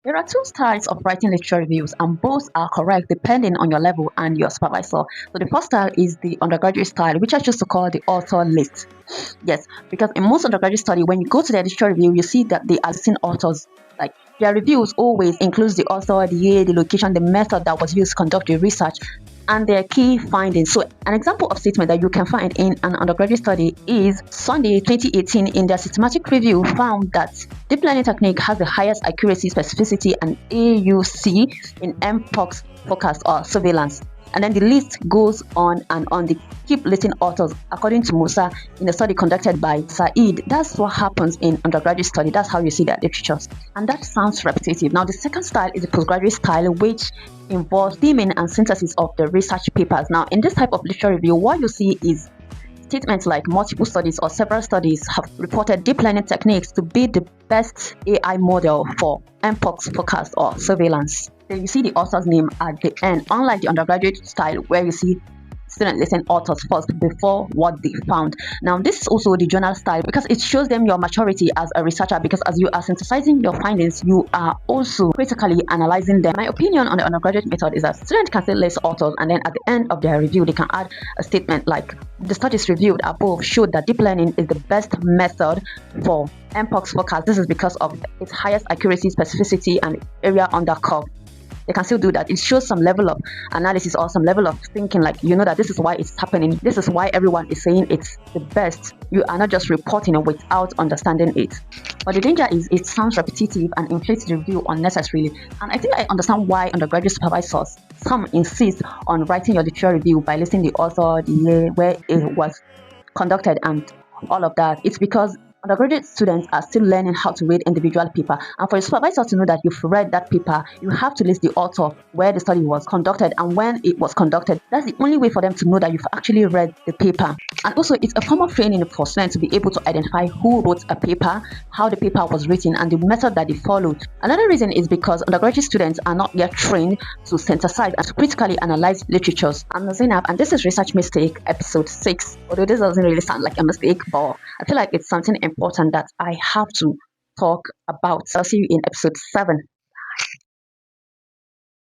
There are two styles of writing literature reviews, and both are correct depending on your level and your supervisor. So the first style is the undergraduate style, which I choose to call the author list. Yes, because in most undergraduate study, when you go to the literature review, you see that they are listing authors. Like their reviews always includes the author, the year, the location, the method that was used to conduct the research, and their key findings. So an example of statement that you can find in an undergraduate study is Sunday 2018 in their systematic review found that deep learning technique has the highest accuracy, specificity, and AUC in mpox forecast or surveillance. And then the list goes on and on. They keep listing authors according to Musa in a study conducted by Saeed. That's what happens in undergraduate study. That's how you see that literatures. And that sounds repetitive. Now, the second style is the postgraduate style, which involves theming and synthesis of the research papers. Now, in this type of literature review, what you see is statements like multiple studies or several studies have reported deep learning techniques to be the best AI model for mpox forecast or surveillance. Then you see the author's name at the end, unlike the undergraduate style where you see student listing authors first before what they found. Now, this is also the journal style because it shows them your maturity as a researcher, because as you are synthesizing your findings, you are also critically analyzing them. My opinion on the undergraduate method is that students can still list authors, and then at the end of their review, they can add a statement like, the studies reviewed above showed that deep learning is the best method for mpox forecast. This is because of its highest accuracy, specificity, and area under curve. They can still do that. It shows some level of analysis or some level of thinking, like, you know that this is why it's happening. This is why everyone is saying it's the best. You are not just reporting it without understanding it. But the danger is it sounds repetitive and inflates the review unnecessarily. And I think I understand why undergraduate supervisors, some insist on writing your literature review by listing the author, the year, where it was conducted, and all of that. It's because undergraduate students are still learning how to read individual paper, and for a supervisor to know that you've read that paper, you have to list the author, where the study was conducted, and when it was conducted. That's the only way for them to know that you've actually read the paper. And also, it's a form of training for students to be able to identify who wrote a paper, how the paper was written, and the method that they followed. Another reason is because undergraduate students are not yet trained to synthesize and to critically analyze literatures. I'm Zainab, and this is Research Mistake episode 6. Although this doesn't really sound like a mistake, but I feel like it's something important that I have to talk about. I'll see you in episode 7.